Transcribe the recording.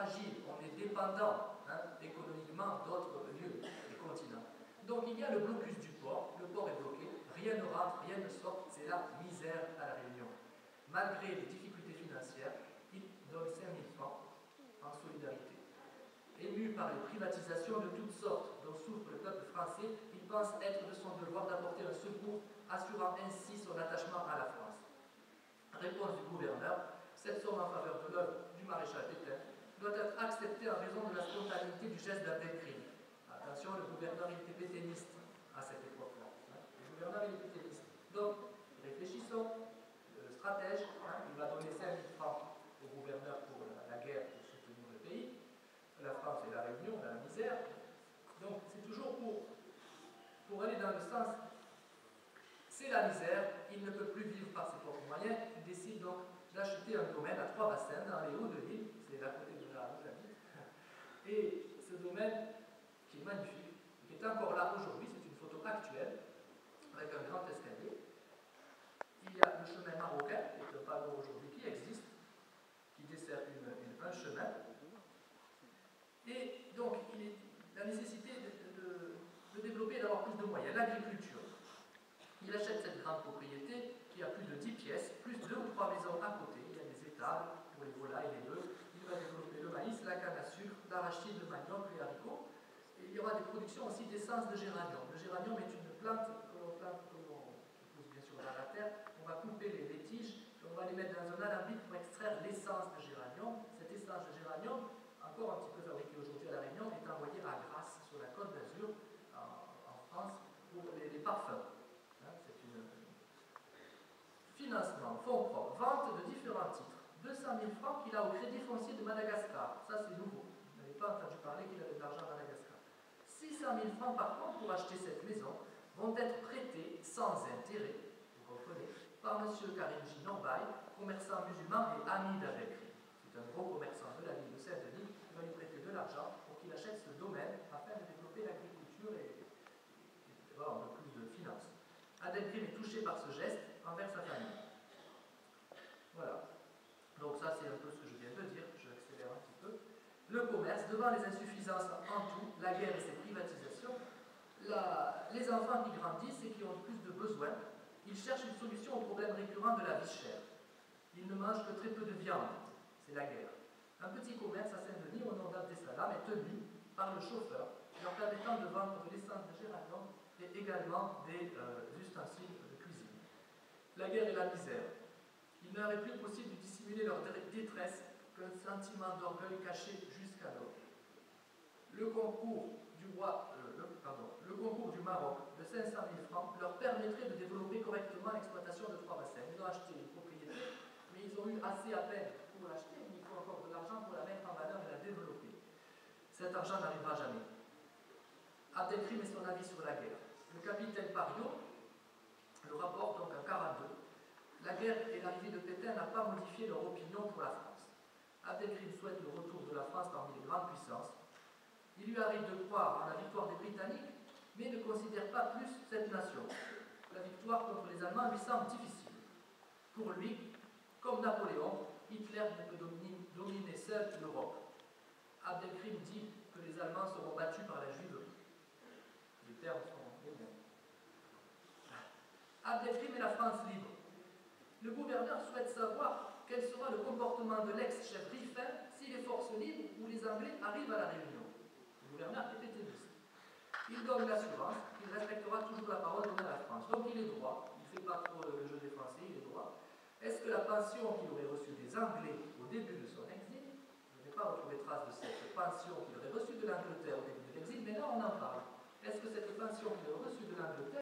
fragile, on est dépendant économiquement d'autres lieux, des continents. Donc il y a le blocus du port, le port est bloqué, rien ne rentre, rien ne sort, c'est la misère à la Réunion. Malgré les difficultés financières, il donne 5 000 francs en solidarité. Ému par les privatisations de toutes sortes dont souffre le peuple français, il pense être de son devoir d'apporter un secours, assurant ainsi son attachement à la France. Réponse du gouverneur, cette somme en faveur de l'œuvre du maréchal Pétain doit être acceptée en raison de la spontanéité du geste d'Abdelkrim. Attention, le gouverneur était pétainiste à cette époque-là. Le gouverneur était pétainiste. Donc, réfléchissons, le stratège, il va donner 5 000 francs au gouverneur pour la guerre pour soutenir le pays. La France et la Réunion dans la misère. Donc, c'est toujours pour aller dans le sens, c'est la misère, il ne peut plus vivre par ses propres moyens, il décide donc d'acheter un domaine à 3 bassins dans les hauts de l'île, c'est à côté de là où j'habite, et ce domaine qui est magnifique, qui est encore là aujourd'hui, c'est une photo actuelle, avec un grand escalier. Il y a le chemin marocain, qui est un panneau aujourd'hui qui existe, qui dessert un chemin. Et donc, la nécessité de développer et d'avoir plus de moyens. L'agriculture. Il achète cette grande propriété qui a plus de 10 pièces, plus 2 ou 3 maisons à côté. Il y a des étables pour les volailles et les bœufs. Il va développer le maïs, la canne à sucre, l'arachide, le manioc, les haricots. Et il y aura des productions aussi d'essence de géranium. Le géranium est une plante que l'on pousse bien sûr dans la terre. On va couper les tiges et on va les mettre dans un alambic pour extraire l'essence de géranium. Cette essence de géranium, encore un petit peu fabriquée aujourd'hui à La Réunion, est envoyée à Grasse, sur la côte d'Azur, en France, pour les parfums. C'est une financement, fonds propres, vente de différents titres. 200 000 francs qu'il a au Crédit foncier de Madagascar. Ça, c'est nouveau. Vous n'avez pas entendu parler qu'il avait de l'argent à Madagascar. 600 000 francs par contre pour acheter cette maison vont être prêtés sans intérêt, vous comprenez, par M. Karimji Norbay, commerçant musulman et ami d'Abdelkrim. C'est un gros commerçant de la ville de Saint-Denis qui va lui prêter de l'argent pour qu'il achète ce domaine afin de développer l'agriculture et avoir un peu plus de finances. Abdelkrim est touché par ce geste envers sa famille. Voilà. Donc ça, c'est un peu ce que je viens de dire, je accélère un petit peu. Le commerce, devant les insuffisances en tout, la guerre et ses privatisations, les enfants qui grandissent et qui ont plus de besoins, ils cherchent une solution au problème récurrent de la vie chère. Ils ne mangent que très peu de viande, c'est la guerre. Un petit commerce à Saint-Denis, au nom d'Abdesalam, est tenu par le chauffeur, leur permettant de vendre de l'essence de géranium et également des ustensiles de cuisine. La guerre et la misère. Il leur est plus possible de dissimuler leur détresse qu'un sentiment d'orgueil caché jusqu'alors. Le concours du Maroc de 500 000 francs leur permettrait de développer correctement l'exploitation de 3 bassins. Ils ont acheté une propriété, mais ils ont eu assez à peine pour l'acheter, mais il faut encore de l'argent pour la mettre en valeur et la développer. Cet argent n'arrivera jamais. Abdelkrim et son avis sur la guerre. Le capitaine Pariot le rapporte donc en 1942. La guerre et l'arrivée de Pétain n'ont pas modifié leur opinion pour la France. Abdelkrim souhaite le retour de la France parmi les grandes puissances. Il lui arrive de croire en la victoire des Britanniques, mais ne considère pas plus cette nation. La victoire contre les Allemands lui semble difficile. Pour lui, comme Napoléon, Hitler ne peut dominer seul l'Europe. Abdelkrim dit que les Allemands seront battus par la Juiverie. Les termes sont les mêmes. Abdelkrim et la France libre. Le gouverneur souhaite savoir quel sera le comportement de l'ex-chef Riffin si les forces libres ou les Anglais arrivent à la Réunion. Le gouverneur est pétainiste. Il donne l'assurance qu'il respectera toujours la parole donnée à la France. Donc il est droit, il ne fait pas trop le jeu des Français, il est droit. Est-ce que la pension qu'il aurait reçue des Anglais au début de son exil, je n'ai pas retrouvé trace de cette pension qu'il aurait reçue de l'Angleterre au début de l'exil, mais là on en parle. Est-ce que cette pension qu'il aurait reçue de l'Angleterre